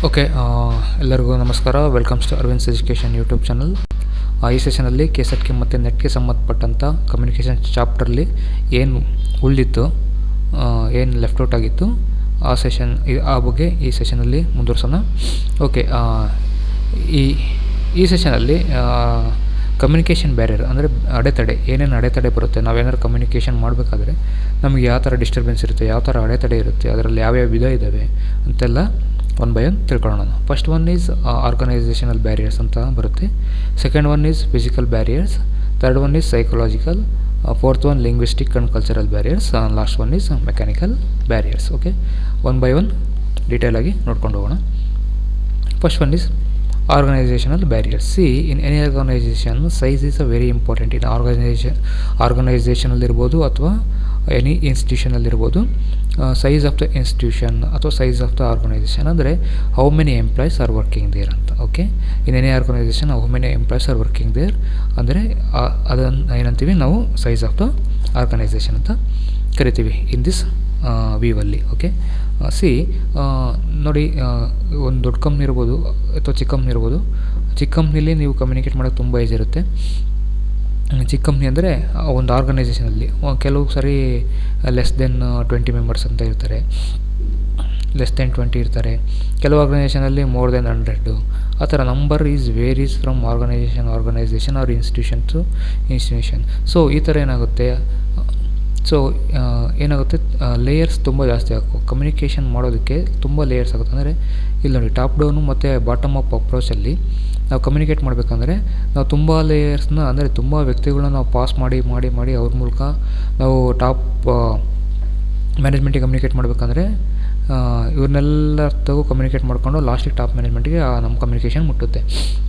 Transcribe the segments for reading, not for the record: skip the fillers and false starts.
Okay ಎಲ್ಲರಿಗೂ ನಮಸ್ಕಾರ. Welcomes to Aravind's education YouTube channel. ಈ ಸೆಷನಲ್ಲಿ ಕೆಸೆಟ್ಗೆ ಮತ್ತು ನೆಟ್ಗೆ ಸಂಬಂಧಪಟ್ಟಂಥ ಕಮ್ಯುನಿಕೇಷನ್ ಚಾಪ್ಟ್ರಲ್ಲಿ ಏನು ಉಳಿದಿತ್ತು, ಏನು ಲೆಫ್ಟ್ ಔಟ್ ಆಗಿತ್ತು ಆ ಬಗ್ಗೆ ಈ ಸೆಷನಲ್ಲಿ ಮುಂದುವರ್ಸೋಣ. ಓಕೆ, ಈ ಸೆಷನಲ್ಲಿ ಕಮ್ಯುನಿಕೇಷನ್ ಬ್ಯಾರಿಯರ್ ಅಂದರೆ ಅಡೆತಡೆ, ಏನೇನು ಅಡೆತಡೆ ಬರುತ್ತೆ, ನಾವೇನಾದ್ರು ಕಮ್ಯುನಿಕೇಷನ್ ಮಾಡಬೇಕಾದ್ರೆ ನಮಗೆ ಯಾವ ಥರ ಡಿಸ್ಟರ್ಬೆನ್ಸ್ ಇರುತ್ತೆ, ಯಾವ ಥರ ಅಡೆತಡೆ ಇರುತ್ತೆ, ಅದರಲ್ಲಿ ಯಾವ್ಯಾವ ವಿಧ ಇದ್ದಾವೆ ಅಂತೆಲ್ಲ ಒನ್ ಬೈ ಒನ್ ತಿಳ್ಕೊಳ್ಳೋಣ. First one is organisational barriers ಅಂತ ಬರುತ್ತೆ. Second one is physical barriers. Third one is psychological. Fourth one linguistic and cultural barriers. Last one is mechanical barriers. Okay, one by one ಡೀಟೇಲಾಗಿ ನೋಡ್ಕೊಂಡು ಹೋಗೋಣ. First one is organizational barriers. See, in any organization size is a very important. in organizational ಇರ್ಬೋದು ಅಥವಾ any ಇನ್ಸ್ಟಿಟ್ಯೂಷನಲ್ಲಿ ಇರ್ಬೋದು, size of the institution ಅಥವಾ size of the organisation ಅಂದರೆ how many employees are working there ಅಂತ. Okay, in any organisation how many employees are working there ಅಂದರೆ ಅದನ್ನು ಏನಂತೀವಿ ನಾವು ಸೈಜ್ ಆಫ್ ದ ಆರ್ಗನೈಸೇಷನ್ ಅಂತ ಕರಿತೀವಿ ಇನ್ ದಿಸ್ ವ್ಯೂವಲ್ಲಿ. ಓಕೆ, ನೋಡಿ, ಒಂದು ದೊಡ್ಡ ಕಂಪ್ನಿ ಇರ್ಬೋದು ಅಥವಾ ಚಿಕ್ಕ ಕಂಪ್ನಿ ಇರ್ಬೋದು. ಚಿಕ್ಕ ಕಂಪ್ನಿಲಿ ನೀವು ಕಮ್ಯುನಿಕೇಟ್ ಮಾಡೋಕ್ಕೆ ತುಂಬ ಈಸಿ ಇರುತ್ತೆ. ಚಿಕ್ಕ ಕಂಪ್ನಿ ಅಂದರೆ ಒಂದು ಆರ್ಗನೈಸೇಷನಲ್ಲಿ ಕೆಲವು ಸರಿ ಲೆಸ್ ದೆನ್ 20 ಮೆಂಬರ್ಸ್ ಅಂತ ಇರ್ತಾರೆ, ಲೆಸ್ ದೆನ್ 20 ಇರ್ತಾರೆ. ಕೆಲವು ಆರ್ಗನೈಸೇಷನಲ್ಲಿ ಮೋರ್ ದೆನ್ 100. ಆ ಥರ number varies from organisation or institution to institution. So ಈ ಥರ ಏನಾಗುತ್ತೆ, ಲೇಯರ್ಸ್ ತುಂಬ ಜಾಸ್ತಿ ಆಗುತ್ತೆ. ಕಮ್ಯುನಿಕೇಷನ್ ಮಾಡೋದಕ್ಕೆ ತುಂಬ ಲೇಯರ್ಸ್ ಆಗುತ್ತೆ. ಅಂದರೆ ಇಲ್ಲಿ ನೋಡಿ, ಟಾಪ್ ಡೌನು ಮತ್ತು ಬಾಟಮ್ ಅಪ್ ಅಪ್ರೋಚಲ್ಲಿ ನಾವು ಕಮ್ಯುನಿಕೇಟ್ ಮಾಡಬೇಕಂದ್ರೆ ನಾವು ತುಂಬ ಲೇಯರ್ಸ್ನ, ಅಂದರೆ ತುಂಬ ವ್ಯಕ್ತಿಗಳನ್ನ ನಾವು ಪಾಸ್ ಮಾಡಿ ಅವ್ರ ಮೂಲಕ ನಾವು ಟಾಪ್ ಮ್ಯಾನೇಜ್ಮೆಂಟಿಗೆ ಕಮ್ಯುನಿಕೇಟ್ ಮಾಡಬೇಕಂದ್ರೆ ಇವ್ರನ್ನೆಲ್ಲ ತಗೋ ಕಮ್ಯುನಿಕೇಟ್ ಮಾಡಿಕೊಂಡು ಲಾಸ್ಟಿಗೆ ಟಾಪ್ ಮ್ಯಾನೇಜ್ಮೆಂಟಿಗೆ ನಮ್ಮ ಕಮ್ಯುನಿಕೇಷನ್ ಮುಟ್ಟುತ್ತೆ.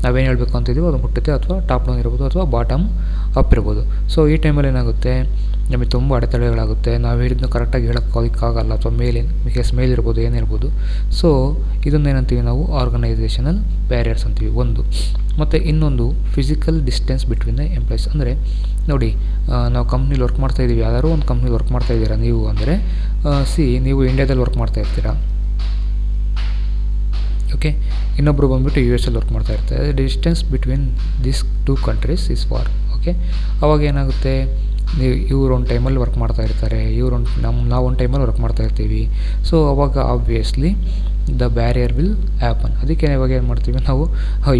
ನಾವೇನು ಹೇಳಬೇಕು ಅಂತಿದ್ದೀವೋ ಅದು ಮುಟ್ಟುತ್ತೆ, ಅಥವಾ ಟಾಪ್ ಡೌನ್ ಇರ್ಬೋದು ಅಥವಾ ಬಾಟಮ್ ಅಪ್ ಇರ್ಬೋದು. ಸೊ ಈ ಟೈಮಲ್ಲಿ ಏನಾಗುತ್ತೆ, ನಮಗೆ ತುಂಬ ಅಡೆತಡೆಗಳಾಗುತ್ತೆ. ನಾವು ಹೇಳಿದ್ದನ್ನು ಕರೆಕ್ಟಾಗಿ ಹೇಳೋಕ್ಕಾಗಲ್ಲ, ಅಥವಾ ಮೇಲಿರ್ಬೋದು, ಏನಿರ್ಬೋದು. ಸೊ ಇದನ್ನೇನಂತೀವಿ ನಾವು ಆರ್ಗನೈಸೇಷನಲ್ ಬ್ಯಾರಿಯರ್ಸ್ ಅಂತೀವಿ ಒಂದು. ಮತ್ತು ಇನ್ನೊಂದು physical distance between the employees. ಅಂದರೆ ನೋಡಿ, ನಾವು ಕಂಪ್ನಿಲಿ ವರ್ಕ್ ಮಾಡ್ತಾಯಿದ್ದೀವಿ, ಯಾವ್ದಾದ್ರು ಒಂದು ಕಂಪ್ನಿಲಿ ವರ್ಕ್ ಮಾಡ್ತಾಯಿದ್ದೀರಾ ನೀವು ಅಂದರೆ, ನೀವು ಇಂಡಿಯಾದಲ್ಲಿ ವರ್ಕ್ ಮಾಡ್ತಾ ಇರ್ತೀರಾ. ಓಕೆ, ಇನ್ನೊಬ್ಬರು ಬಂದುಬಿಟ್ಟು US ಅಲ್ಲಿ ವರ್ಕ್ ಮಾಡ್ತಾ ಇರ್ತಾರೆ. Distance between this 2 countries is for. Okay, ಅವಾಗ ಏನಾಗುತ್ತೆ, ಇವ್ರು ಒಂದು ಟೈಮಲ್ಲಿ ವರ್ಕ್ ಮಾಡ್ತಾ ಇರ್ತಾರೆ, ನಾವು ಒಂದು ಟೈಮಲ್ಲಿ ವರ್ಕ್ ಮಾಡ್ತಾ ಇರ್ತೀವಿ. ಸೊ ಅವಾಗ obviously the barrier will happen. ಅದಕ್ಕೆ ಇವಾಗ ಏನು ಮಾಡ್ತೀವಿ ನಾವು,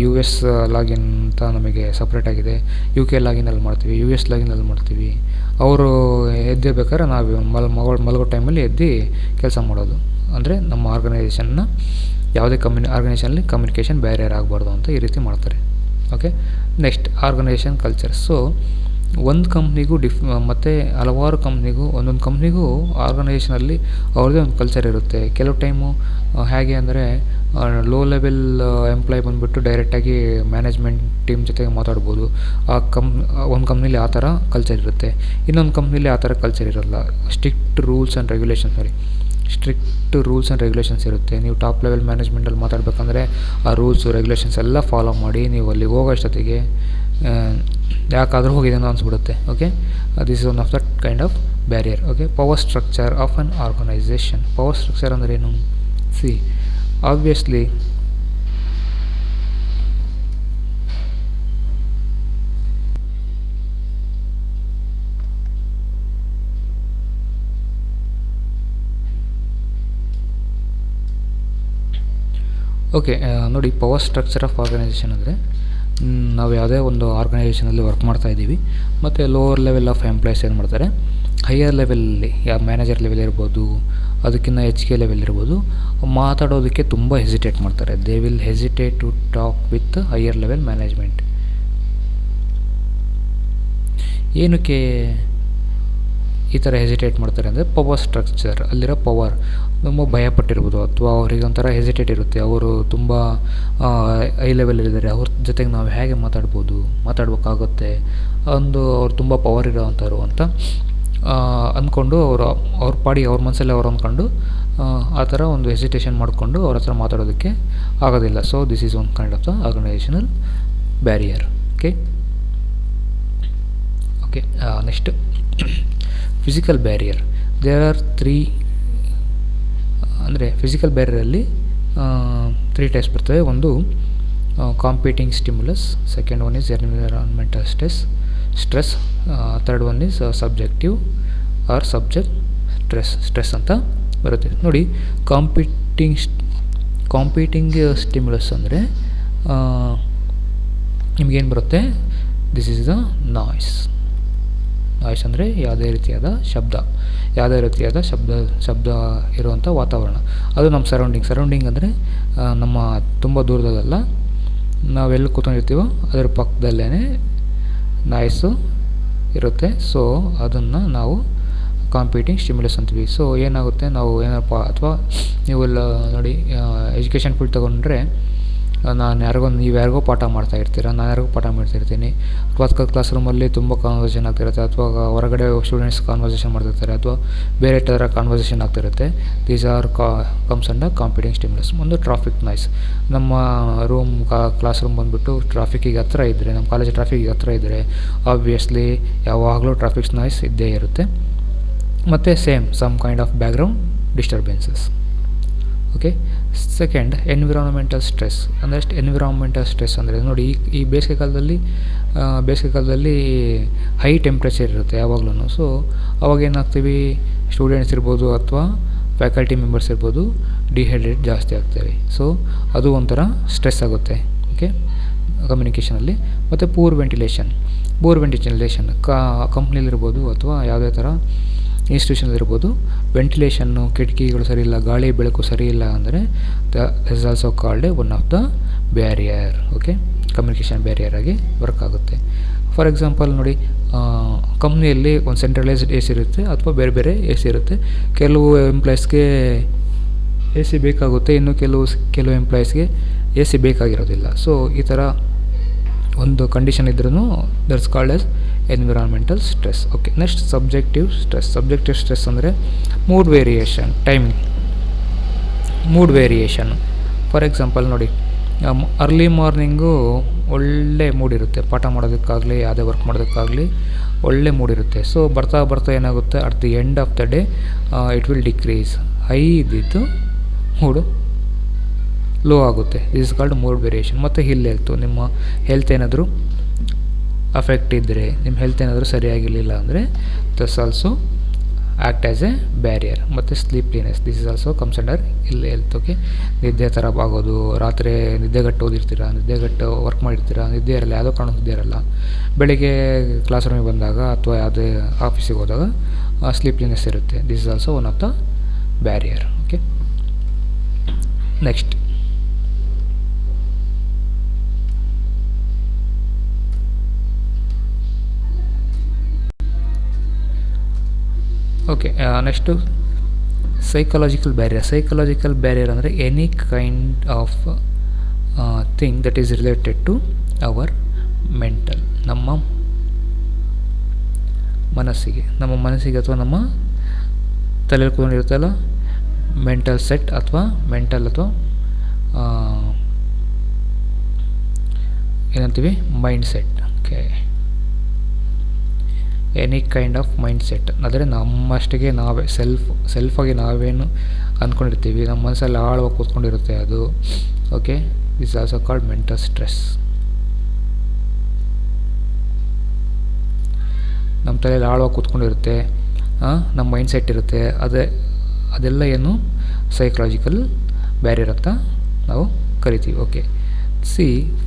US ಲಾಗಿನ್ ಅಂತ ನಮಗೆ ಸಪ್ರೇಟಾಗಿದೆ, UK ಲಾಗಿನಲ್ಲಿ ಮಾಡ್ತೀವಿ, US ಲಾಗಿನಲ್ಲಿ ಮಾಡ್ತೀವಿ. ಅವರು ಎದ್ದೇಬೇಕಾದ್ರೆ ನಾವು ಮಲಗೋ ಟೈಮಲ್ಲಿ ಎದ್ದು ಕೆಲಸ ಮಾಡೋದು. ಅಂದರೆ ನಮ್ಮ ಆರ್ಗನೈಸೇಷನ್ನ ಯಾವುದೇ ಆರ್ಗನೈಸೇಷನಲ್ಲಿ ಕಮ್ಯುನಿಕೇಷನ್ ಬ್ಯಾರಿಯರ್ ಆಗಬಾರ್ದು ಅಂತ ಈ ರೀತಿ ಮಾಡ್ತಾರೆ. Okay, next organisation culture. So ಒಂದು ಕಂಪ್ನಿಗೂ ಮತ್ತು ಹಲವಾರು ಕಂಪ್ನಿಗೂ, ಒಂದೊಂದು ಕಂಪ್ನಿಗೂ ಆರ್ಗನೈಸೇಷನಲ್ಲಿ ಅವ್ರದ್ದೇ ಒಂದು ಕಲ್ಚರ್ ಇರುತ್ತೆ. ಕೆಲವು ಟೈಮು ಹೇಗೆ ಅಂದರೆ, ಲೋ ಲೆವೆಲ್ ಎಂಪ್ಲಾಯ್ ಬಂದುಬಿಟ್ಟು ಡೈರೆಕ್ಟಾಗಿ ಮ್ಯಾನೇಜ್ಮೆಂಟ್ ಟೀಮ್ ಜೊತೆಗೆ ಮಾತಾಡ್ಬೋದು. ಒಂದು ಕಂಪ್ನಿಲಿ ಆ ಥರ ಕಲ್ಚರ್ ಇರುತ್ತೆ, ಇನ್ನೊಂದು ಕಂಪ್ನಿಲಿ ಆ ಥರ ಕಲ್ಚರ್ ಇರೋಲ್ಲ. ಸ್ಟ್ರಿಕ್ಟ್ ರೂಲ್ಸ್ ಆ್ಯಂಡ್ ರೆಗ್ಯುಲೇಷನ್ಸ್ ಇರುತ್ತೆ. ನೀವು ಟಾಪ್ ಲೆವೆಲ್ ಮ್ಯಾನೇಜ್ಮೆಂಟಲ್ಲಿ ಮಾತಾಡಬೇಕಂದ್ರೆ ಆ ರೂಲ್ಸು ರೆಗ್ಯುಲೇಷನ್ಸ್ ಎಲ್ಲ ಫಾಲೋ ಮಾಡಿ ನೀವು ಅಲ್ಲಿಗೆ ಹೋಗೋಷ್ಟೊತ್ತಿಗೆ ಯಾಕಾದರೂ ಹೋಗಿದ್ದೇನೋ ಅನಿಸ್ಬಿಡುತ್ತೆ. Okay, this is one of the kind of barrier. Okay, power structure of an organisation. Power structure ಅಂದರೆ ಏನು? ಆಬ್ವಿಯಸ್ಲಿ ಓಕೆ, ನೋಡಿ, ಪವರ್ ಸ್ಟ್ರಕ್ಚರ್ ಆಫ್ ಆರ್ಗನೈಸೇಷನ್ ಅಂದರೆ ನಾವು ಯಾವುದೇ ಒಂದು ಆರ್ಗನೈಸೇಷನಲ್ಲಿ ವರ್ಕ್ ಮಾಡ್ತಾಯಿದ್ದೀವಿ ಮತ್ತು ಲೋವರ್ ಲೆವೆಲ್ ಆಫ್ ಎಂಪ್ಲಾಯ್ಸ್ ಏನು ಮಾಡ್ತಾರೆ, ಹೈಯರ್ ಲೆವೆಲಲ್ಲಿ ಯಾವ ಮ್ಯಾನೇಜರ್ ಲೆವೆಲ್ ಇರ್ಬೋದು, ಅದಕ್ಕಿಂತ ಹೆಚ್ಚಿಗೆ ಲೆವೆಲ್ ಇರ್ಬೋದು, ಮಾತಾಡೋದಕ್ಕೆ ತುಂಬ ಹೆಸಿಟೇಟ್ ಮಾಡ್ತಾರೆ. They will hesitate to talk with higher level management. ಏನಕ್ಕೆ ಈ ಥರ ಹೆಸಿಟೇಟ್ ಮಾಡ್ತಾರೆ ಅಂದರೆ, ಪವರ್ ಸ್ಟ್ರಕ್ಚರ್, ಅಲ್ಲಿರೋ ಪವರ್ ತುಂಬ ಭಯಪಟ್ಟಿರ್ಬೋದು, ಅಥವಾ ಅವ್ರಿಗೆ ಒಂಥರ ಹೆಸಿಟೇಟ್ ಇರುತ್ತೆ. ಅವರು ತುಂಬ ಹೈ ಲೆವೆಲಲ್ಲಿದ್ದಾರೆ, ಅವ್ರ ಜೊತೆಗೆ ನಾವು ಹೇಗೆ ಮಾತಾಡ್ಬೇಕಾಗುತ್ತೆ, ಅವ್ರು ತುಂಬ ಪವರ್ ಇರೋವಂಥವ್ರು ಅಂತ ಅಂದ್ಕೊಂಡು ಅವ್ರ ಪಾಡಿಗೆ ಅವ್ರ ಮನಸ್ಸಲ್ಲಿ ಅವ್ರು ಅಂದ್ಕೊಂಡು ಆ ಥರ ಒಂದು ಹೆಸಿಟೇಷನ್ ಮಾಡಿಕೊಂಡು ಅವ್ರ ಹತ್ರ ಮಾತಾಡೋದಕ್ಕೆ ಆಗೋದಿಲ್ಲ. So this is one kind of the organisational barrier. Okay, next physical barrier. There are 3. ಅಂದರೆ ಫಿಸಿಕಲ್ ಬ್ಯಾರಿಯರಲ್ಲಿ 3 ಟೈಪ್ಸ್ ಬರ್ತವೆ. ಒಂದು competing stimulus, second one is environmental stress, third one is subjective or subject stress ಅಂತ ಬರುತ್ತೆ. ನೋಡಿ, ಕಾಂಪೀಟಿಂಗ್ ಸ್ಟಿಮ್ಯುಲಸ್ ಅಂದರೆ ನಿಮಗೇನು ಬರುತ್ತೆ, ದಿಸ್ ಈಸ್ ದ ನಾಯ್ಸ್ ಅಂದರೆ ಯಾವುದೇ ರೀತಿಯಾದ ಶಬ್ದ ಇರುವಂಥ ವಾತಾವರಣ, ಅದು ನಮ್ಮ ಸರೌಂಡಿಂಗ್ ಅಂದರೆ ನಮ್ಮ ತುಂಬ ದೂರದಲ್ಲ, ನಾವೆಲ್ಲಿ ಕೂತ್ಕೊಂಡಿರ್ತೀವೋ ಅದರ ಪಕ್ಕದಲ್ಲೇ ನಾಯ್ಸು ಇರುತ್ತೆ. ಸೊ ಅದನ್ನು ನಾವು ಕಾಂಪೀಟಿಂಗ್ ಸ್ಟಿಮ್ಯುಲಸ್ ಅಂತೀವಿ. ಸೊ ಏನಾಗುತ್ತೆ, ನಾವು ಏನಪ್ಪ ಅಥವಾ ನೀವೆಲ್ಲ ನೋಡಿ, ಎಜುಕೇಷನ್ ಫೀಲ್ಡ್ ತೊಗೊಂಡ್ರೆ ನೀವು ಯಾರಿಗೋ ಪಾಠ ಮಾಡ್ತಾ ಇರ್ತೀರ, ನಾನು ಯಾರಿಗೋ ಪಾಠ ಮಾಡ್ತಾಯಿರ್ತೀನಿ, ಅಥವಾ ಕ್ಲಾಸ್ ರೂಮಲ್ಲಿ ತುಂಬ ಕಾನ್ವರ್ಸೇಷನ್ ಆಗ್ತಿರುತ್ತೆ, ಅಥವಾ ಹೊರಗಡೆ ಸ್ಟೂಡೆಂಟ್ಸ್ ಕಾನ್ವರ್ಸೇಷನ್ ಮಾಡ್ತಿರ್ತಾರೆ, ಅಥವಾ ಬೇರೆ ಥರ ಕಾನ್ವರ್ಸೇಷನ್ ಆಗ್ತಿರುತ್ತೆ. These are comes under competing stimulus. ಒಂದು ಟ್ರಾಫಿಕ್ ನಾಯ್ಸ್, ನಮ್ಮ ಕ್ಲಾಸ್ ರೂಮ್ ಬಂದುಬಿಟ್ಟು ಟ್ರಾಫಿಕ್ಕಿಗೆ ಹತ್ರ ಇದ್ದರೆ, ನಮ್ಮ ಕಾಲೇಜ್ ಟ್ರಾಫಿಕ್ಕಿಗೆ ಹತ್ರ ಇದ್ದರೆ ಆಬ್ವಿಯಸ್ಲಿ ಯಾವಾಗಲೂ ಟ್ರಾಫಿಕ್ ನಾಯ್ಸ್ ಇದ್ದೇ ಇರುತ್ತೆ. ಮತ್ತು some kind of background disturbances. Okay. Second, environmental stress ಅಂದರೆ ನೋಡಿ, ಈ ಬೇಸಿಗೆಕಾಲದಲ್ಲಿ ಹೈ ಟೆಂಪ್ರೇಚರ್ ಇರುತ್ತೆ ಯಾವಾಗ್ಲೂ. ಸೊ ಅವಾಗ ಏನಾಗ್ತೀವಿ, ಸ್ಟೂಡೆಂಟ್ಸ್ ಇರ್ಬೋದು ಅಥವಾ ಫ್ಯಾಕಲ್ಟಿ ಮೆಂಬರ್ಸ್ ಇರ್ಬೋದು, ಡಿಹೈಡ್ರೇಟ್ ಜಾಸ್ತಿ ಆಗ್ತೇವೆ. ಸೊ ಅದು ಒಂಥರ ಸ್ಟ್ರೆಸ್ ಆಗುತ್ತೆ. ಓಕೆ, ಕಮ್ಯುನಿಕೇಷನಲ್ಲಿ. ಮತ್ತು ಪೂರ್ ವೆಂಟಿಲೇಷನ್ ಕಂಪ್ನಿಲಿರ್ಬೋದು ಅಥವಾ ಯಾವುದೇ ಥರ ಇನ್ಸ್ಟಿಟ್ಯೂಷನ್ಲಿರ್ಬೋದು, ವೆಂಟಿಲೇಷನ್ನು, ಕಿಟಕಿಗಳು ಸರಿ ಇಲ್ಲ, ಗಾಳಿ ಬೆಳಕು ಸರಿ ಇಲ್ಲ ಅಂದರೆ that is also called one of the barrier. Okay, communication barrier ಆಗಿ ವರ್ಕ್ ಆಗುತ್ತೆ. ಫಾರ್ ಎಕ್ಸಾಂಪಲ್ ನೋಡಿ, ಕಂಪ್ನಿಯಲ್ಲಿ ಒಂದು ಸೆಂಟ್ರಲೈಸ್ಡ್ ಎ ಸಿ ಇರುತ್ತೆ ಅಥವಾ ಬೇರೆ ಎ ಸಿ ಇರುತ್ತೆ. ಕೆಲವು ಎಂಪ್ಲಾಯೀಸ್ಗೆ ಎ ಸಿ ಬೇಕಾಗುತ್ತೆ, ಇನ್ನು ಕೆಲವು ಎಂಪ್ಲಾಯೀಸ್ಗೆ ಎ ಸಿ ಬೇಕಾಗಿರೋದಿಲ್ಲ. ಸೊ ಈ ಥರ ಒಂದು ಕಂಡೀಷನ್ ಇದ್ರೂ that's called as environmental stress. Okay, next subjective stress ಅಂದರೆ ಮೂಡ್ ವೇರಿಯೇಷನ್. ಫಾರ್ ಎಕ್ಸಾಂಪಲ್ ನೋಡಿ, ಅರ್ಲಿ ಮಾರ್ನಿಂಗು ಒಳ್ಳೆ ಮೂಡ್ ಇರುತ್ತೆ, ಪಾಠ ಮಾಡೋದಕ್ಕಾಗಲಿ ಯಾವುದೇ ವರ್ಕ್ ಮಾಡೋದಕ್ಕಾಗಲಿ ಒಳ್ಳೆ ಮೂಡ್ ಇರುತ್ತೆ. ಸೊ ಬರ್ತಾ ಏನಾಗುತ್ತೆ, at the end of the day it will decrease. High ಇದ್ದಿದ್ದು ಮೂಡು ಲೋ ಆಗುತ್ತೆ. This is called mood variation. ಮತ್ತು ನಿಮ್ಮ ಹೆಲ್ತ್ ಏನಾದರೂ ಅಫೆಕ್ಟ್ ಇದ್ದರೆ, ನಿಮ್ಮ ಹೆಲ್ತ್ ಏನಾದರೂ ಸರಿಯಾಗಿರಲಿಲ್ಲ ಅಂದರೆ thus also act as a barrier. ಮತ್ತು sleepliness, this is also comes under health. Okay, ನಿದ್ದೆ ಥರ ಆಗೋದು, ರಾತ್ರಿ ನಿದ್ದೆಗಟ್ಟು ಓದಿರ್ತೀರ, ನಿದ್ದೆಗಟ್ಟು ವರ್ಕ್ ಮಾಡಿರ್ತೀರ, ನಿದ್ದೆ ಇರಲ್ಲ, ಯಾವುದೋ ಕಾರಣ ನಿದ್ದೆ ಇರಲ್ಲ, ಬೆಳಿಗ್ಗೆ ಕ್ಲಾಸ್ ರೂಮಿಗೆ ಬಂದಾಗ ಅಥವಾ ಯಾವುದೇ ಆಫೀಸಿಗೆ ಹೋದಾಗ ಸ್ಲೀಪ್ಲಿನೆಸ್ ಇರುತ್ತೆ. This is also one of the barrier. Okay, next okay, next psychological barrier ಅಂದರೆ any kind of thing that is related to our mental, ನಮ್ಮ ಮನಸ್ಸಿಗೆ ಅಥವಾ ನಮ್ಮ ತಲೆಯಲ್ಲಿ ಕೂತ್ಕೊಂಡಿರುತ್ತಲ್ಲ, ಮೆಂಟಲ್ ಸೆಟ್ ಅಥವಾ ಏನಂತೀವಿ, mind set. Okay, any kind of mind set ಅಂದರೆ ನಮ್ಮಷ್ಟಿಗೆ ನಾವೇ ಸೆಲ್ಫಾಗಿ ನಾವೇನು ಅಂದ್ಕೊಂಡಿರ್ತೀವಿ, ನಮ್ಮ ಮನಸ್ಸಲ್ಲಿ ಆಳವಾಗಿ ಕೂತ್ಕೊಂಡಿರುತ್ತೆ ಅದು. Okay, this also called mental stress. ನಮ್ಮ ತಲೆಯಲ್ಲಿ ಆಳವಾಗಿ ಕೂತ್ಕೊಂಡಿರುತ್ತೆ, ನಮ್ಮ ಮೈಂಡ್ ಸೆಟ್ ಇರುತ್ತೆ, ಅದೆಲ್ಲ ಏನು ಸೈಕಲಾಜಿಕಲ್ ಬ್ಯಾರಿಯರ್ ಅಂತ ನಾವು ಕರಿತೀವಿ. Okay,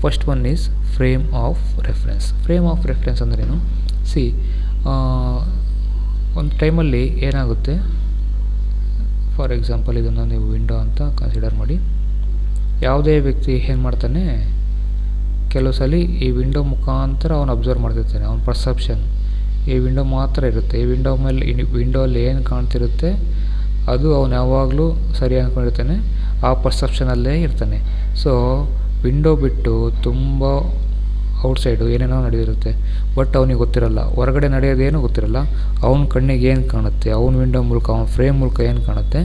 first one is frame of reference ಅಂದ್ರೇನು? ಒಂದು ಟೈಮಲ್ಲಿ ಏನಾಗುತ್ತೆ, ಫಾರ್ ಎಕ್ಸಾಂಪಲ್ ಇದನ್ನು ನೀವು ವಿಂಡೋ ಅಂತ ಕನ್ಸಿಡರ್ ಮಾಡಿ. ಯಾವುದೇ ವ್ಯಕ್ತಿ ಏನು ಮಾಡ್ತಾನೆ, ಕೆಲವು ಸಲ ಈ ವಿಂಡೋ ಮುಖಾಂತರ ಅವನು ಅಬ್ಸರ್ವ್ ಮಾಡ್ತಿರ್ತಾನೆ, ಅವನ ಪರ್ಸೆಪ್ಷನ್ ಈ ವಿಂಡೋ ಮಾತ್ರ ಇರುತ್ತೆ. ಈ ವಿಂಡೋಲ್ಲಿ ಏನು ಕಾಣ್ತಿರುತ್ತೆ ಅದು ಅವನು ಯಾವಾಗಲೂ ಸರಿ ಅಂದ್ಕೊಂಡಿರ್ತಾನೆ, ಆ ಪರ್ಸೆಪ್ಷನಲ್ಲೇ ಇರ್ತಾನೆ. ಸೊ ವಿಂಡೋ ಬಿಟ್ಟು ತುಂಬ ಔಟ್ಸೈಡು ಏನೇನೋ ನಡೆದಿರುತ್ತೆ, ಬಟ್ ಅವನಿಗೆ ಗೊತ್ತಿರಲ್ಲ, ಹೊರಗಡೆ ನಡೆಯೋದೇನೂ ಗೊತ್ತಿರಲ್ಲ. ಅವನ ಕಣ್ಣಿಗೆ ಏನು ಕಾಣುತ್ತೆ, ಅವನ ವಿಂಡೋ ಮೂಲಕ, ಅವನ ಫ್ರೇಮ್ ಮೂಲಕ ಏನು ಕಾಣುತ್ತೆ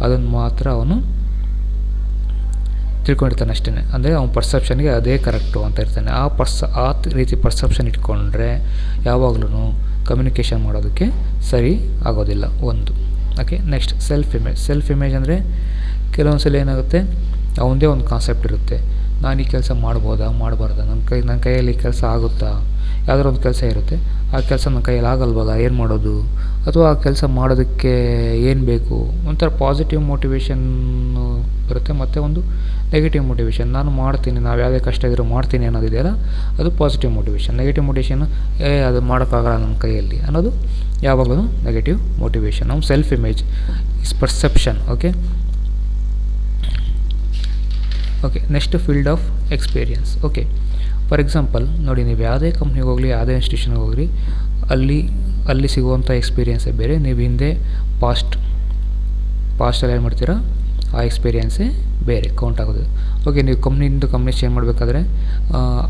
ಅದನ್ನು ಮಾತ್ರ ಅವನು ತಿಳ್ಕೊಂಡಿರ್ತಾನೆ ಅಷ್ಟೇ. ಅಂದರೆ ಅವನ ಪರ್ಸೆಪ್ಷನ್ಗೆ ಅದೇ ಕರೆಕ್ಟು ಅಂತ ಇರ್ತಾನೆ. ಆ ರೀತಿ ಪರ್ಸೆಪ್ಷನ್ ಇಟ್ಕೊಂಡ್ರೆ ಯಾವಾಗಲೂ ಕಮ್ಯುನಿಕೇಷನ್ ಮಾಡೋದಕ್ಕೆ ಸರಿ ಆಗೋದಿಲ್ಲ ಒಂದು. ಓಕೆ, ನೆಕ್ಸ್ಟ್ ಸೆಲ್ಫ್ ಇಮೇಜ್ ಅಂದರೆ ಕೆಲವೊಂದು ಸಲ ಏನಾಗುತ್ತೆ, ಅವನದೇ ಒಂದು ಕಾನ್ಸೆಪ್ಟ್ ಇರುತ್ತೆ. ನಾನು ಈ ಕೆಲಸ ಮಾಡ್ಬೋದಾ ಮಾಡಬಾರ್ದಾ, ನನ್ನ ಕೈಯಲ್ಲಿ ಈ ಕೆಲಸ ಆಗುತ್ತಾ, ಯಾವುದಾದ್ರು ಒಂದು ಕೆಲಸ ಇರುತ್ತೆ, ಆ ಕೆಲಸ ನನ್ನ ಕೈಯಲ್ಲಿ ಆಗಲ್ವಲ್ಲ, ಏನು ಮಾಡೋದು, ಅಥವಾ ಆ ಕೆಲಸ ಮಾಡೋದಕ್ಕೆ ಏನು ಬೇಕು, ಒಂಥರ ಪಾಸಿಟಿವ್ ಮೋಟಿವೇಶನ್ನು ಬರುತ್ತೆ. ಮತ್ತು ಒಂದು ನೆಗೆಟಿವ್ ಮೋಟಿವೇಶನ್, ನಾನು ಮಾಡ್ತೀನಿ, ನಾವು ಯಾವುದೇ ಕಷ್ಟ ಇದ್ದರೂ ಮಾಡ್ತೀನಿ ಅನ್ನೋದಿದೆಯಲ್ಲ, ಅದು ಪಾಸಿಟಿವ್ ಮೋಟಿವೇಶನ್. ನೆಗೆಟಿವ್ ಮೋಟಿವೇಶನ್, ಅದು ಮಾಡೋಕ್ಕಾಗಲ್ಲ ನನ್ನ ಕೈಯಲ್ಲಿ ಅನ್ನೋದು ಯಾವಾಗಲೂ ನೆಗೆಟಿವ್ ಮೋಟಿವೇಶನ್. ನಮ್ಮ self image is perception. Okay, next field of experience. Okay, for example ನೋಡಿ, ನೀವು ಯಾವುದೇ ಕಂಪ್ನಿಗೆ ಹೋಗಲಿ, ಯಾವುದೇ ಇನ್ಸ್ಟಿಟ್ಯೂಷನ್ಗೆ ಹೋಗಲಿ, ಅಲ್ಲಿ ಸಿಗುವಂಥ ಎಕ್ಸ್ಪೀರಿಯೆನ್ಸೇ ಬೇರೆ. ನೀವು ಹಿಂದೆ ಪಾಸ್ಟಲ್ಲಿ ಏನು ಮಾಡ್ತೀರಾ, ಆ ಎಕ್ಸ್ಪೀರಿಯೆನ್ಸೇ ಬೇರೆ ಕೌಂಟ್ ಆಗೋದು. ಓಕೆ, ನೀವು ಕಂಪ್ನಿಯಿಂದ ಕಂಪ್ನಿ ಚೇಂಜ್ ಮಾಡಬೇಕಾದ್ರೆ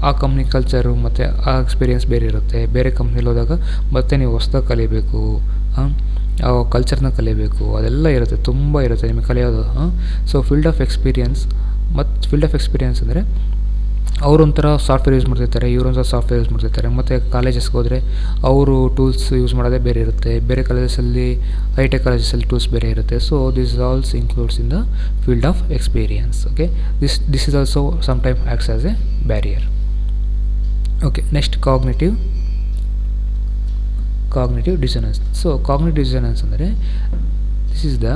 ಆ ಕಂಪ್ನಿ ಕಲ್ಚರು ಮತ್ತು ಆ ಎಕ್ಸ್ಪೀರಿಯೆನ್ಸ್ ಬೇರೆ ಇರುತ್ತೆ. ಬೇರೆ ಕಂಪ್ನಿಲಿ ಹೋದಾಗ ಮತ್ತೆ ನೀವು ಹೊಸ್ದಾಗಿ ಕಲಿಬೇಕು, ಆ ಕಲ್ಚರ್ನ ಕಲಿಬೇಕು, ಅದೆಲ್ಲ ಇರುತ್ತೆ, ತುಂಬ ಇರುತ್ತೆ ನಿಮಗೆ ಕಲಿಯೋದು. ಸೊ ಫೀಲ್ಡ್ ಆಫ್ ಎಕ್ಸ್ಪೀರಿಯೆನ್ಸ್ ಅಂದರೆ ಅವರೊಂಥರ ಸಾಫ್ಟ್ವೇರ್ ಯೂಸ್ ಮಾಡ್ತಿರ್ತಾರೆ, ಇವರೊಂಥರ ಸಾಫ್ಟ್ವೇರ್ ಯೂಸ್ ಮಾಡ್ತಿರ್ತಾರೆ. ಮತ್ತು ಕಾಲೇಜಸ್ಗೆ ಹೋದರೆ ಅವರು ಟೂಲ್ಸ್ ಯೂಸ್ ಮಾಡೋದೇ ಬೇರೆ ಇರುತ್ತೆ. ಬೇರೆ ಕಾಲೇಜಸಲ್ಲಿ, ಐಟೆಕ್ ಕಾಲೇಜಸಲ್ಲಿ ಟೂಲ್ಸ್ ಬೇರೆ ಇರುತ್ತೆ. So this also includes in the field of experience. Okay, this is also some time acts as a barrier. Okay, next cognitive dissonance. So cognitive dissonance ಅಂದರೆ this is the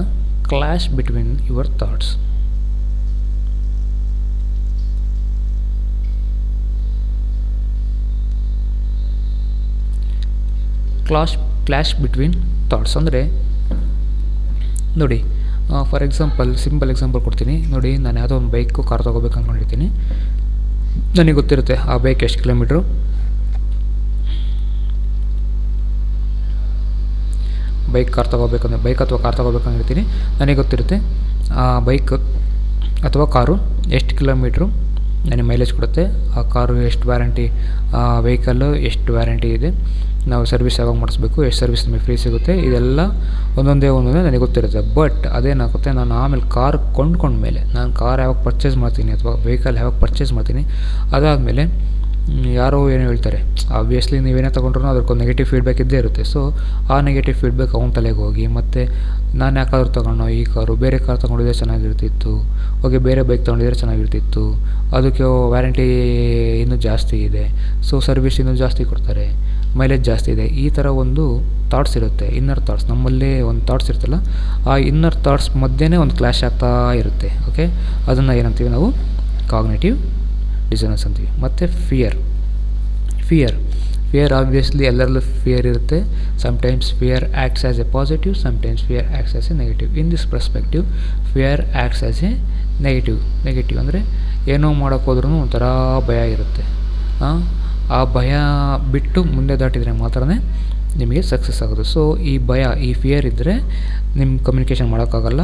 clash between your thoughts. Clash between thoughts ಅಂದರೆ ನೋಡಿ, for example, simple example ಕೊಡ್ತೀನಿ ನೋಡಿ. ನಾನು ಯಾವುದೋ ಒಂದು bike car ತೊಗೋಬೇಕು ಅಂದ್ಕೊಂಡಿರ್ತೀನಿ. ನನಗೆ ಗೊತ್ತಿರುತ್ತೆ ಆ ಬೈಕ್ ಎಷ್ಟು ಕಿಲೋಮೀಟ್ರು, ಬೈಕ್ ಅಥವಾ ಕಾರ್ ತೊಗೋಬೇಕಂದಿರ್ತೀನಿ. ನನಗೆ ಗೊತ್ತಿರುತ್ತೆ ಆ ಬೈಕ್ ಅಥವಾ ಕಾರು ಎಷ್ಟು ಕಿಲೋಮೀಟ್ರು ನನಗೆ ಮೈಲೇಜ್ ಕೊಡುತ್ತೆ, ಆ ಕಾರು ಎಷ್ಟು ವ್ಯಾರಂಟಿ, ಆ ವೆಹಿಕಲ್ಲು ಎಷ್ಟು ವ್ಯಾರಂಟಿ ಇದೆ, ನಾವು ಸರ್ವಿಸ್ ಯಾವಾಗ ಮಾಡಿಸ್ಬೇಕು, ಎಷ್ಟು ಸರ್ವಿಸ್ ನಮಗೆ ಫ್ರೀ ಸಿಗುತ್ತೆ, ಇದೆಲ್ಲ ಒಂದೊಂದೇ ನನಗೆ ಗೊತ್ತಿರುತ್ತೆ. ಬಟ್ ಅದೇನಾಗುತ್ತೆ, ನಾನು ಆಮೇಲೆ ಕಾರ್ ಕೊಂಡ್ಕೊಂಡ್ಮೇಲೆ, ನಾನು ಕಾರ್ ಯಾವಾಗ ಪರ್ಚೇಸ್ ಮಾಡ್ತೀನಿ ಅಥವಾ ವೆಹಿಕಲ್ ಯಾವಾಗ ಪರ್ಚೇಸ್ ಮಾಡ್ತೀನಿ, ಅದಾದಮೇಲೆ ಯಾರೋ ಏನೋ ಹೇಳ್ತಾರೆ. ಆಬ್ವಿಯಸ್ಲಿ ನೀವೇನೇ ತೊಗೊಂಡ್ರೂ ಅದಕ್ಕೊಂದು ನೆಗೆಟಿವ್ ಫೀಡ್ಬ್ಯಾಕ್ ಇದ್ದೇ ಇರುತ್ತೆ. ಸೊ ಆ ನೆಗೆಟಿವ್ ಫೀಡ್ಬ್ಯಾಕ್ ಅವನ ತಲೆಗೆ ಹೋಗಿ, ಮತ್ತು ನಾನು ಯಾಕಾದ್ರೂ ತೊಗೊಂಡು ಈ ಕಾರು, ಬೇರೆ ಕಾರ್ ತೊಗೊಂಡಿದ್ರೆ ಚೆನ್ನಾಗಿರ್ತಿತ್ತು, ಓಕೆ ಬೇರೆ ಬೈಕ್ ತೊಗೊಂಡಿದ್ರೆ ಚೆನ್ನಾಗಿರ್ತಿತ್ತು, ಅದಕ್ಕೆ ವ್ಯಾರಂಟಿ ಇನ್ನೂ ಜಾಸ್ತಿ ಇದೆ, ಸೊ ಸರ್ವಿಸ್ ಇನ್ನೂ ಜಾಸ್ತಿ ಕೊಡ್ತಾರೆ, ಮೈಲೇಜ್ ಜಾಸ್ತಿ ಇದೆ. ಈ ಥರ ಒಂದು ಥಾಟ್ಸ್ ಇರುತ್ತೆ, ಇನ್ನರ್ ಥಾಟ್ಸ್. ನಮ್ಮಲ್ಲಿ ಒಂದು ಥಾಟ್ಸ್ ಇರುತ್ತಲ್ಲ, ಆ ಇನ್ನರ್ ಥಾಟ್ಸ್ ಮಧ್ಯೆನೇ ಒಂದು ಕ್ಲಾಶ್ ಆಗ್ತಾ ಇರುತ್ತೆ. ಓಕೆ, ಅದನ್ನು ಏನಂತೀವಿ ನಾವು, ಕಾಗ್ನಿಟಿವ್ ಡಿಸೊನೆನ್ಸ್ ಅಂತೀವಿ. ಮತ್ತು ಫಿಯರ್ ಆಬ್ವಿಯಸ್ಲಿ ಎಲ್ಲರಲ್ಲೂ ಫಿಯರ್ ಇರುತ್ತೆ. Sometimes fear acts as A positive, sometimes fear acts as A negative. In this perspective fear acts as A negative ಅಂದರೆ ಏನೋ ಮಾಡೋಕ್ಕೋದ್ರೂ ಒಂಥರ ಭಯ ಇರುತ್ತೆ. ಆ ಭಯ ಬಿಟ್ಟು ಮುಂದೆ ದಾಟಿದರೆ ಮಾತ್ರ ನಿಮಗೆ ಸಕ್ಸಸ್ ಆಗೋದು. ಸೊ ಈ ಫಿಯರ್ ಇದ್ದರೆ ನಿಮ್ಮ ಕಮ್ಯುನಿಕೇಷನ್ ಮಾಡೋಕ್ಕಾಗಲ್ಲ.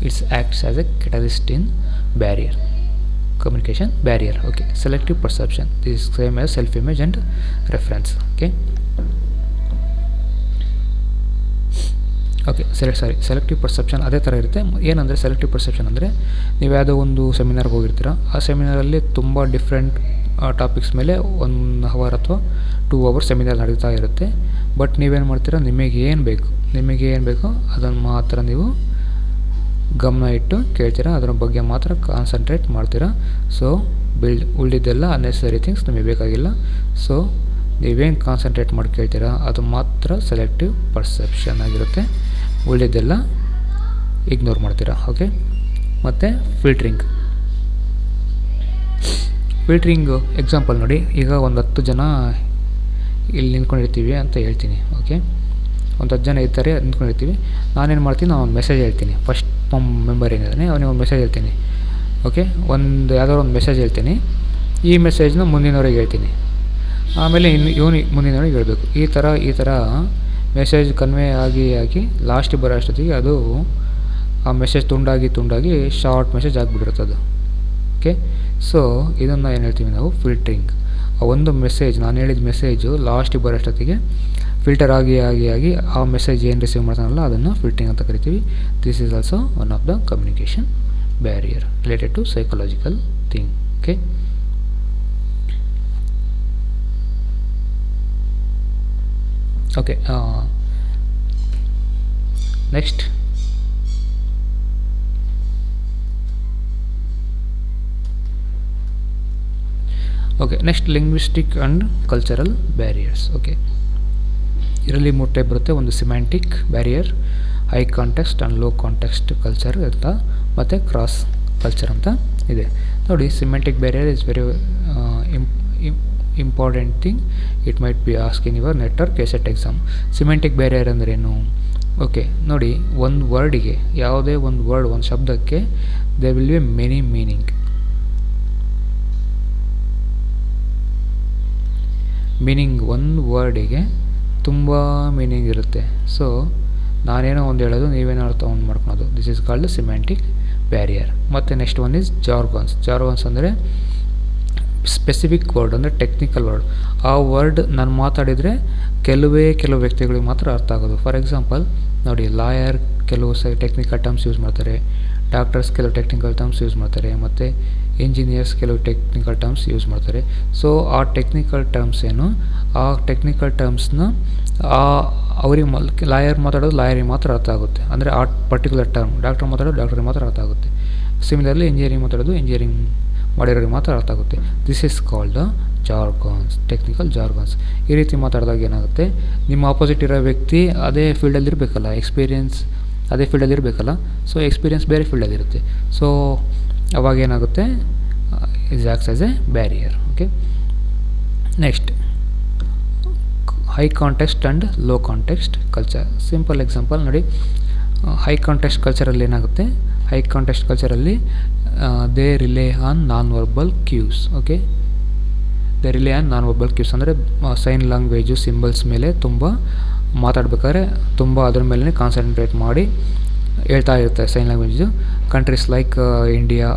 It's acts as A catalyst in barrier, communication barrier. Okay, selective perception, this is same as self image and reference. Selective perception ಅದೇ ಥರ ಇರುತ್ತೆ. ಏನಂದರೆ ಸೆಲೆಕ್ಟಿವ್ ಪರ್ಸೆಪ್ಷನ್ ಅಂದರೆ, ನೀವು ಯಾವುದೋ ಒಂದು ಸೆಮಿನಾರ್ಗೆ ಹೋಗಿರ್ತೀರ, ಆ ಸೆಮಿನಾರಲ್ಲಿ ತುಂಬ ಡಿಫ್ರೆಂಟ್ ಟಾಪಿಕ್ಸ್ ಮೇಲೆ 1 ಅವರ್ ಅಥವಾ 2 ಅವರ್ಸ್ ಸೆಮಿನಾರ್ ನಡೀತಾ ಇರುತ್ತೆ. ಬಟ್ ನೀವೇನು ಮಾಡ್ತೀರಾ, ನಿಮಗೆ ಏನು ಬೇಕು ಅದನ್ನು ಮಾತ್ರ ನೀವು ಗಮನ ಇಟ್ಟು ಕೇಳ್ತೀರಾ, ಅದರ ಬಗ್ಗೆ ಮಾತ್ರ ಕಾನ್ಸಂಟ್ರೇಟ್ ಮಾಡ್ತೀರಾ. ಸೊ ಉಳಿದಿದ್ದೆಲ್ಲ ಅನ್ನೆಸರಿ ಥಿಂಗ್ಸ್ ನಿಮಗೆ ಬೇಕಾಗಿಲ್ಲ. ಸೊ ನೀವೇನು ಕಾನ್ಸಂಟ್ರೇಟ್ ಮಾಡಿ ಕೇಳ್ತೀರಾ ಅದು ಮಾತ್ರ ಸೆಲೆಕ್ಟಿವ್ ಪರ್ಸೆಪ್ಷನ್ ಆಗಿರುತ್ತೆ, ಉಳಿದಿದ್ದೆಲ್ಲ ಇಗ್ನೋರ್ ಮಾಡ್ತೀರಾ. ಓಕೆ, ಮತ್ತು ಫಿಲ್ಟ್ರಿಂಗ್ ಎಕ್ಸಾಂಪಲ್ ನೋಡಿ. ಈಗ ಒಂದು 10 ಜನ ಇಲ್ಲಿ ನಿಂತ್ಕೊಂಡಿರ್ತೀವಿ ಅಂತ ಹೇಳ್ತೀನಿ. ಓಕೆ, ಒಂದು 10 ಜನ ಇರ್ತಾರೆ, ನಿಂತ್ಕೊಂಡಿರ್ತೀವಿ. ನಾನೇನು ಮಾಡ್ತೀನಿ, ನಾನು ಒಂದು ಮೆಸೇಜ್ ಹೇಳ್ತೀನಿ. ಫಸ್ಟ್ ಮೆಂಬರ್ ಏನಿದ್ದಾನೆ ಅವನಿಗೆ ಒಂದು ಮೆಸೇಜ್ ಹೇಳ್ತೀನಿ. ಓಕೆ, ಯಾವುದಾದ್ರು ಒಂದು ಮೆಸೇಜ್ ಹೇಳ್ತೀನಿ. ಈ ಮೆಸೇಜ್ನ ಮುಂದಿನವ್ರಿಗೆ ಹೇಳ್ತೀನಿ, ಆಮೇಲೆ ಇವನು ಮುಂದಿನವ್ರಿಗೆ ಹೇಳಬೇಕು. ಈ ಥರ ಮೆಸೇಜ್ ಕನ್ವೆ ಆಗಿ ಲಾಸ್ಟಿಗೆ ಬರೋ ಅಷ್ಟೊತ್ತಿಗೆ ಅದು ಆ ಮೆಸೇಜ್ ತುಂಡಾಗಿ ಶಾರ್ಟ್ ಮೆಸೇಜ್ ಆಗಿಬಿಟ್ಟಿರ್ತದೆ. ಓಕೆ, ಸೊ ಇದನ್ನು ಏನು ಹೇಳ್ತೀವಿ ನಾವು, ಫಿಲ್ಟ್ರಿಂಗ್. ಆ ಒಂದು ಮೆಸೇಜ್, ನಾನು ಹೇಳಿದ ಮೆಸೇಜು ಲಾಸ್ಟಿಗೆ ಬರೋ ಅಷ್ಟೊತ್ತಿಗೆ ಫಿಲ್ಟರ್ ಆಗಿ ಆ ಮೆಸೇಜ್ ಏನು ರಿಸೀವ್ ಮಾಡ್ತಾನಲ್ಲ ಅದನ್ನು ಫಿಲ್ಟರಿಂಗ್ ಅಂತ ಕರಿತೀವಿ. This is also one of the communication barrier related to psychological thing. Okay, next okay, next linguistic and cultural barriers. Okay, ಇದರಲ್ಲಿ 3 ಟೈಪ್ ಬರುತ್ತೆ. ಒಂದು semantic barrier, high context and low context culture ಅಂತ, ಮತ್ತು cross culture ಅಂತ ಇದೆ. ನೋಡಿ, semantic barrier is very important thing. It might be ask in your NET or KSET exam. Semantic barrier ಅಂದ್ರೇನು? Okay, ನೋಡಿ, ಒಂದು ವರ್ಡಿಗೆ, ಯಾವುದೇ ಒಂದು ವರ್ಡ್, ಒಂದು ಶಬ್ದಕ್ಕೆ there will be many meaning. ಒಂದು ವರ್ಡಿಗೆ ತುಂಬ ಮೀನಿಂಗ್ ಇರುತ್ತೆ. ಸೊ ನಾನೇನೋ ಒಂದು ಹೇಳೋದು, ನೀವೇನೋ ಅರ್ಥ ಒಂದು ಮಾಡ್ಕೊಳೋದು. This is called semantic barrier. ಮತ್ತು ನೆಕ್ಸ್ಟ್ ಒನ್ ಈಸ್ ಜಾರ್ಗನ್ಸ್ ಅಂದರೆ ಸ್ಪೆಸಿಫಿಕ್ ವರ್ಡ್, ಅಂದರೆ ಟೆಕ್ನಿಕಲ್ ವರ್ಡ್. ಆ ವರ್ಡ್ ನಾನು ಮಾತಾಡಿದರೆ ಕೆಲವು ವ್ಯಕ್ತಿಗಳಿಗೆ ಮಾತ್ರ ಅರ್ಥ ಆಗೋದು. ಫಾರ್ ಎಕ್ಸಾಂಪಲ್ ನೋಡಿ, ಲಾಯರ್ ಕೆಲವು ಟೆಕ್ನಿಕಲ್ ಟರ್ಮ್ಸ್ ಯೂಸ್ ಮಾಡ್ತಾರೆ, ಡಾಕ್ಟರ್ಸ್ ಕೆಲವು ಟೆಕ್ನಿಕಲ್ ಟರ್ಮ್ಸ್ ಯೂಸ್ ಮಾಡ್ತಾರೆ, ಮತ್ತು ಇಂಜಿನಿಯರ್ಸ್ ಕೆಲವು ಟೆಕ್ನಿಕಲ್ ಟರ್ಮ್ಸ್ ಯೂಸ್ ಮಾಡ್ತಾರೆ. ಸೊ ಆ ಟೆಕ್ನಿಕಲ್ ಟರ್ಮ್ಸ್ ಏನು, ಆ ಟೆಕ್ನಿಕಲ್ ಟರ್ಮ್ಸ್ನ ಅವ್ರಿಗೆ ಲಾಯರ್ ಮಾತಾಡೋದು ಲಾಯರಿಗೆ ಮಾತ್ರ ಅರ್ಥ ಆಗುತ್ತೆ, ಅಂದರೆ ಆ ಪರ್ಟಿಕ್ಯುಲರ್ ಟರ್ಮ್. ಡಾಕ್ಟರ್ ಮಾತಾಡೋದು ಡಾಕ್ಟರಿಗೆ ಮಾತ್ರ ಅರ್ಥ ಆಗುತ್ತೆ. ಸಿಮಿಲರ್ಲಿ ಇಂಜಿನಿಯರಿಂಗ್ ಮಾತಾಡೋದು ಇಂಜಿನಿಯರಿಂಗ್ ಮಾಡಿರೋರಿಗೆ ಮಾತ್ರ ಅರ್ಥ ಆಗುತ್ತೆ. This is called jargons, technical jargons. ಈ ರೀತಿ ಮಾತಾಡಿದಾಗ ಏನಾಗುತ್ತೆ, ನಿಮ್ಮ ಆಪೋಸಿಟ್ ಇರೋ ವ್ಯಕ್ತಿ ಅದೇ ಫೀಲ್ಡಲ್ಲಿ ಇರಬೇಕಲ್ಲ, ಎಕ್ಸ್ಪೀರಿಯೆನ್ಸ್ ಅದೇ ಫೀಲ್ಡಲ್ಲಿ ಇರಬೇಕಲ್ಲ. ಸೊ ಎಕ್ಸ್ಪೀರಿಯೆನ್ಸ್ ಬೇರೆ ಫೀಲ್ಡಲ್ಲಿರುತ್ತೆ. ಸೊ ಅವಾಗ ಏನಾಗುತ್ತೆ, is acts as a barrier. Okay, next high context and low context culture. Simple example ನೋಡಿ, ಹೈ ಕಾಂಟೆಕ್ಸ್ಟ್ ಕಲ್ಚರಲ್ಲಿ ಏನಾಗುತ್ತೆ, ಹೈ ಕಾಂಟೆಕ್ಸ್ಟ್ ಕಲ್ಚರಲ್ಲಿ they rely on non verbal cues. Okay, they rely on non verbal cues ಅಂದರೆ sign language, symbols ಮೇಲೆ ತುಂಬ ಮಾತಾಡಬೇಕಾದ್ರೆ ತುಂಬ ಅದ್ರ ಮೇಲೆ ಕಾನ್ಸಂಟ್ರೇಟ್ ಮಾಡಿ ಹೇಳ್ತಾ ಇರ್ತಾರೆ sign language. Countries like India,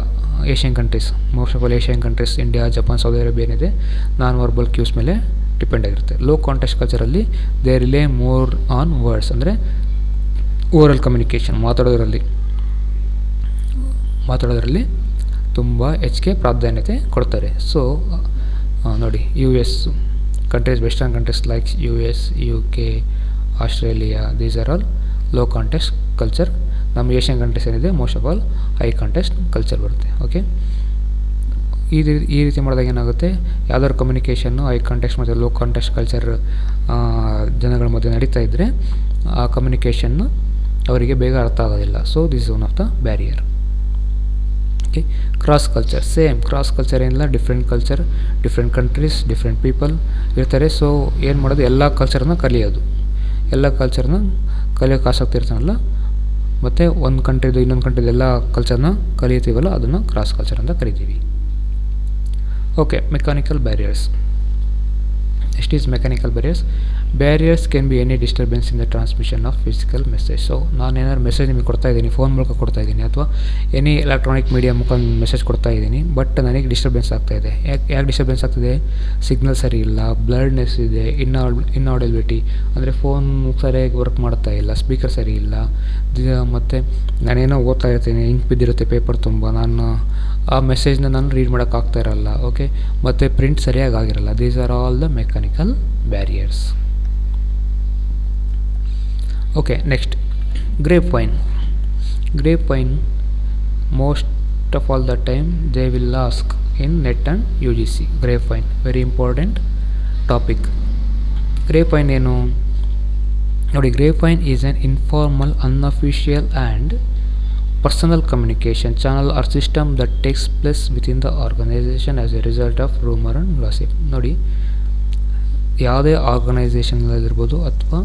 Asian countries, most of all Asian countries, India, Japan, Saudi Arabia ಏನಿದೆ, ನಾನ್ ವರ್ಬಲ್ ಕ್ಯೂಸ್ ಮೇಲೆ ಡಿಪೆಂಡ್ ಆಗಿರುತ್ತೆ. ಲೋ ಕಾಂಟೆಕ್ಸ್ಟ್ ಕಲ್ಚರಲ್ಲಿ they rely more on words, ಅಂದರೆ ಓರಲ್ ಕಮ್ಯುನಿಕೇಷನ್, ಮಾತಾಡೋದ್ರಲ್ಲಿ ತುಂಬ ಹೆಚ್ಚಿಗೆ ಪ್ರಾಧಾನ್ಯತೆ ಕೊಡ್ತಾರೆ. ಸೊ ನೋಡಿ, US countries, western countries like US, UK, Australia, these are all low context culture. ನಮ್ಮ ಏಷ್ಯನ್ ಕಂಟ್ರೀಸ್ ಏನಿದೆ, most of all high context culture ಬರುತ್ತೆ. ಓಕೆ, ಈ ರೀತಿ ಮಾಡಿದಾಗ ಏನಾಗುತ್ತೆ, ಯಾವ್ದಾದ್ರು ಕಮ್ಯುನಿಕೇಷನ್ನು ಹೈ ಕಾಂಟೆಕ್ಸ್ಟ್ ಮತ್ತು ಲೋ ಕಾಂಟೆಕ್ಸ್ಟ್ ಕಲ್ಚರ್ ಜನಗಳ ಮಧ್ಯೆ ನಡೀತಾ ಇದ್ದರೆ ಆ ಕಮ್ಯುನಿಕೇಷನ್ನು ಅವರಿಗೆ ಬೇಗ ಅರ್ಥ ಆಗೋದಿಲ್ಲ. So this is one of the barrier. Okay, cross culture. Same cross culture ಏನಿಲ್ಲ, different culture, different countries, different people ಇರ್ತಾರೆ. ಸೊ ಏನು ಮಾಡೋದು, ಎಲ್ಲ ಕಲ್ಚರ್ನ ಕಲಿಯೋದು, ಎಲ್ಲ ಕಲ್ಚರ್ನ ಕಲಿಯೋಕ್ಕೆ ಆಸಕ್ತಿ ಇರ್ತಾನಲ್ಲ, ಮತ್ತು ಒಂದು ಕಂಟ್ರಿದು ಇನ್ನೊಂದು ಕಂಟ್ರಿದು ಎಲ್ಲ ಕಲ್ಚರ್ನ ಕಲಿತೀವಲ್ಲ, ಅದನ್ನು ಕ್ರಾಸ್ ಕಲ್ಚರ್ ಅಂತ ಕರಿತೀವಿ. Okay, mechanical barriers. Next is mechanical barriers. Barriers can be any disturbance in the transmission of physical message. So ನಾನೇನಾದ್ರು ಮೆಸೇಜ್ ನಿಮಗೆ ಕೊಡ್ತಾ ಇದ್ದೀನಿ, ಫೋನ್ ಮೂಲಕ ಕೊಡ್ತಾ ಇದ್ದೀನಿ, ಅಥವಾ ಎನಿ ಎಲೆಕ್ಟ್ರಾನಿಕ್ ಮೀಡಿಯಾ ಮುಖಾಂತರ ಮೆಸೇಜ್ ಕೊಡ್ತಾ ಇದ್ದೀನಿ, ಬಟ್ ನನಗೆ ಡಿಸ್ಟರ್ಬೆನ್ಸ್ ಆಗ್ತಾಯಿದೆ. ಯಾಕೆ ಡಿಸ್ಟರ್ಬೆನ್ಸ್ ಆಗ್ತಿದೆ? ಸಿಗ್ನಲ್ ಸರಿ ಇಲ್ಲ, ಬ್ಲರ್ನೆಸ್ ಇದೆ, ಇನ್ಆಡಿಬಿಲಿಟಿ ಅಂದರೆ ಫೋನ್ ಸರಿಯಾಗಿ ವರ್ಕ್ ಮಾಡ್ತಾ ಇಲ್ಲ, ಸ್ಪೀಕರ್ ಸರಿ ಇಲ್ಲ, ಮತ್ತು ನಾನೇನೋ ಓದ್ತಾ ಇರ್ತೀನಿ, ಇಂಕ್ ಬಿದ್ದಿರುತ್ತೆ ಪೇಪರ್ ತುಂಬ, ನಾನು ಆ ಮೆಸೇಜ್ನ ನಾನು ರೀಡ್ ಮಾಡೋಕ್ಕಾಗ್ತಾ ಇರಲ್ಲ. ಓಕೆ, ಮತ್ತು ಪ್ರಿಂಟ್ ಸರಿಯಾಗಿ ಆಗಿರಲ್ಲ. These are all the mechanical barriers. Okay, next grapevine. Most of all the time they will ask in NET and UGC. Grapevine very important topic. Grapevine ಏನು ನೋಡಿ, grapevine is an informal, unofficial and personal communication channel or system that takes place within the organization as a result of rumor and gossip. ನೋಡಿ, ಯಾವುದೇ ಆರ್ಗನೈಸೇಷನ್ಗಳಿರ್ಬೋದು ಅಥವಾ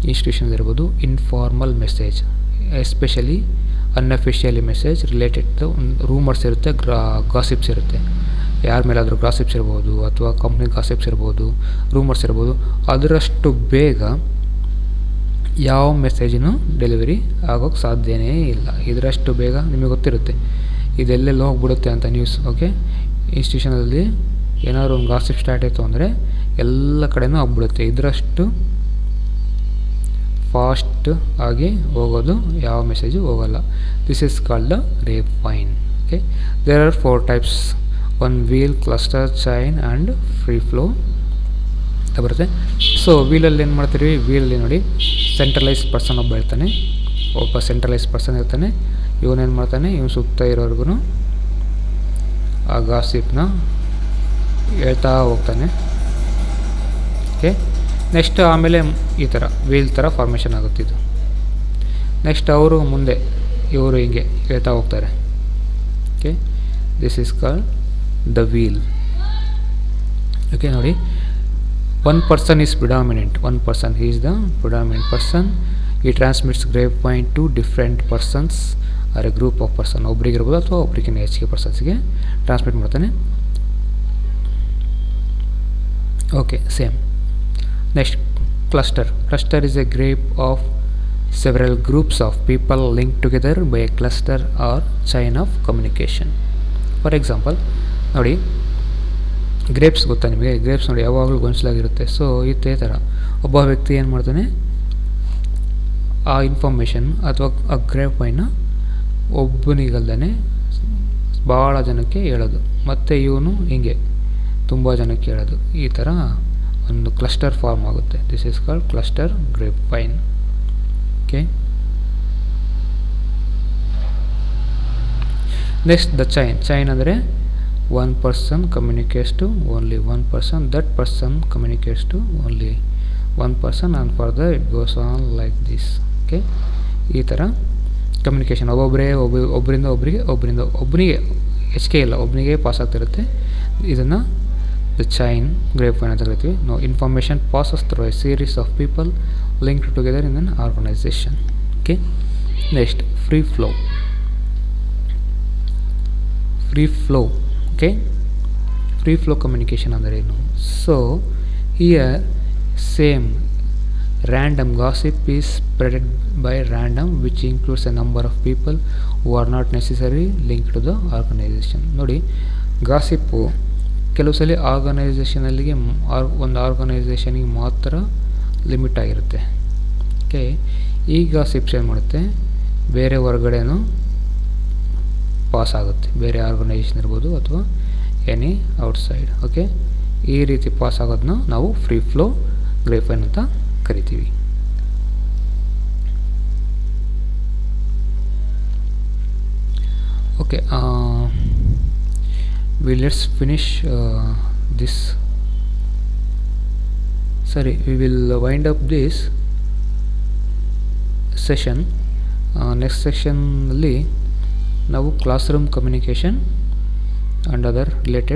ಇನ್ಸ್ಟಿಟ್ಯೂಷನ್ಗಳಿರ್ಬೋದು, informal message, especially unofficially message related to rumours ಇರುತ್ತೆ, gossips ಇರುತ್ತೆ. ಯಾರ ಮೇಲಾದರೂ gossips ಇರ್ಬೋದು, ಅಥವಾ ಕಂಪ್ನಿ ಗಾಸಿಪ್ಸ್ ಇರ್ಬೋದು, ರೂಮರ್ಸ್ ಇರ್ಬೋದು. ಅದರಷ್ಟು ಬೇಗ ಯಾವ ಮೆಸೇಜಿನೂ ಡೆಲಿವರಿ ಆಗೋಕ್ಕೆ ಸಾಧ್ಯನೇ ಇಲ್ಲ. ಇದರಷ್ಟು ಬೇಗ ನಿಮಗೆ ಗೊತ್ತಿರುತ್ತೆ ಇದೆಲ್ಲೆಲ್ಲ ಹೋಗ್ಬಿಡುತ್ತೆ ಅಂತ ನ್ಯೂಸ್. ಓಕೆ, ಇನ್ಸ್ಟಿಟ್ಯೂಷನಲ್ಲಿ ಏನಾದರೂ ಒಂದು ಗಾಸಿಪ್ ಸ್ಟಾರ್ಟ್ ಆಯಿತು ಅಂದರೆ ಎಲ್ಲ ಕಡೆನೂ ಆಗ್ಬಿಡುತ್ತೆ. ಇದರಷ್ಟು ಫಾಸ್ಟ್ ಆಗಿ ಹೋಗೋದು ಯಾವ ಮೆಸೇಜು ಹೋಗೋಲ್ಲ. This is called the grapevine. Okay, there are 4 types. One wheel, cluster, chain and free flow ಅಂತ ಬರುತ್ತೆ. ಸೊ ವೀಲಲ್ಲಿ ಏನು ಮಾಡ್ತೀವಿ, ವೀಲಲ್ಲಿ ನೋಡಿ ಸೆಂಟ್ರಲೈಸ್ ಪರ್ಸನ್ ಒಬ್ಬ ಇರ್ತಾನೆ, ಸೆಂಟ್ರಲೈಸ್ ಪರ್ಸನ್ ಇರ್ತಾನೆ. ಇವನೇನು ಮಾಡ್ತಾನೆ, ಇವನು ಸುತ್ತ ಇರೋರ್ಗು ಆ ಗಾಸಿಪ್ನ ಹೇಳ್ತಾ ಹೋಗ್ತಾನೆ. ಓಕೆ, ನೆಕ್ಸ್ಟ್ ಆಮೇಲೆ ಈ ಥರ ವೀಲ್ ಥರ ಫಾರ್ಮೇಷನ್ ಆಗುತ್ತೆ ಇದು. ನೆಕ್ಸ್ಟ್ ಅವರು ಮುಂದೆ ಇವರು ಹಿಂಗೆ ಹೇಳ್ತಾ ಹೋಗ್ತಾರೆ. Okay, this is called the wheel. Okay, ನೋಡಿ, one person is predominant. One person, he is the predominant person. He transmits grapevine to different persons or a group of person. ಒಬ್ರಿಗೆ ಇರ್ಬೋದು ಅಥವಾ ಒಬ್ರಿಗಿಂತ ಹೆಚ್ಚಿಗೆ ಪರ್ಸನ್ಸ್ಗೆ ಟ್ರಾನ್ಸ್ಮಿಟ್ ಮಾಡ್ತಾನೆ. Okay, same. Next, cluster. Cluster is A grape of several groups of people linked together by a cluster or chain of communication. For example ನೋಡಿ, grapes ಗೊತ್ತಾ ನಿಮಗೆ? Grapes ನೋಡಿ ಯಾವಾಗಲೂ ಗೊಂಚಲಾಗಿರುತ್ತೆ. ಸೊ ಇದೇ ಥರ ಒಬ್ಬ ವ್ಯಕ್ತಿ ಏನು ಮಾಡ್ತಾನೆ, ಆ ಇನ್ಫಾರ್ಮೇಷನ್ ಅಥವಾ ಆ ಗ್ರೇಪ್ ವೈನ್ನ ಒಬ್ಬನಿಗಲ್ದೇ ಭಾಳ ಜನಕ್ಕೆ ಹೇಳೋದು, ಮತ್ತು ಇವನು ಹಿಂಗೆ ತುಂಬ ಜನಕ್ಕೆ ಹೇಳೋದು. ಈ ಥರ ಒಂದು ಕ್ಲಸ್ಟರ್ ಫಾರ್ಮ್ ಆಗುತ್ತೆ. This is called cluster grapevine. Okay, next the chain ಅಂದರೆ one person communicates to only one person, that person communicates to only one person, and further it goes on like this. Okay, ಈ ಥರ communication ಒಬ್ಬರಿಂದ ಒಬ್ಬನಿಗೆ ಹೆಚ್ಚಿಗೆ ಇಲ್ಲ, ಒಬ್ಬನಿಗೆ pass ಆಗ್ತಿರುತ್ತೆ. ಇದನ್ನು ದ ಚೈನ್ ಗ್ರೇಪ್ ವೈನ್ ಅಂತ ಕರಿತೀವಿ. No information passes through a series of people linked together in an organisation. Okay, next free flow. Okay, free flow communication ಅಂದರೆ ಏನು? So here same random gossip is spreaded by random which includes a number of people who are not necessary link to the organisation. ನೋಡಿ, gossip ಕೆಲವು ಸಲ ಆರ್ಗನೈಸೇಷನಲ್ಲಿಗೆ ಒಂದು ಆರ್ಗನೈಸೇಷನಿಗೆ ಮಾತ್ರ limit ಆಗಿರುತ್ತೆ. Okay, ಈ gossips ಏನು ಮಾಡುತ್ತೆ, ಬೇರೆ ಹೊರಗಡೆನೂ ಪಾಸ್ ಆಗುತ್ತೆ, ಬೇರೆ ಆರ್ಗನೈಸೇಷನ್ ಇರ್ಬೋದು ಅಥವಾ ಎನಿ ಔಟ್ಸೈಡ್. ಓಕೆ, ಈ ರೀತಿ ಪಾಸ್ ಆಗೋದನ್ನ ನಾವು ಫ್ರೀ ಫ್ಲೋ ಗ್ರೇಪ್ ವೈನ್ ಅಂತ ಕರಿತೀವಿ. Okay, let's finish this. Sorry, we will wind up this session. Next section ಅಲ್ಲಿ ನಾವು class room communication and other related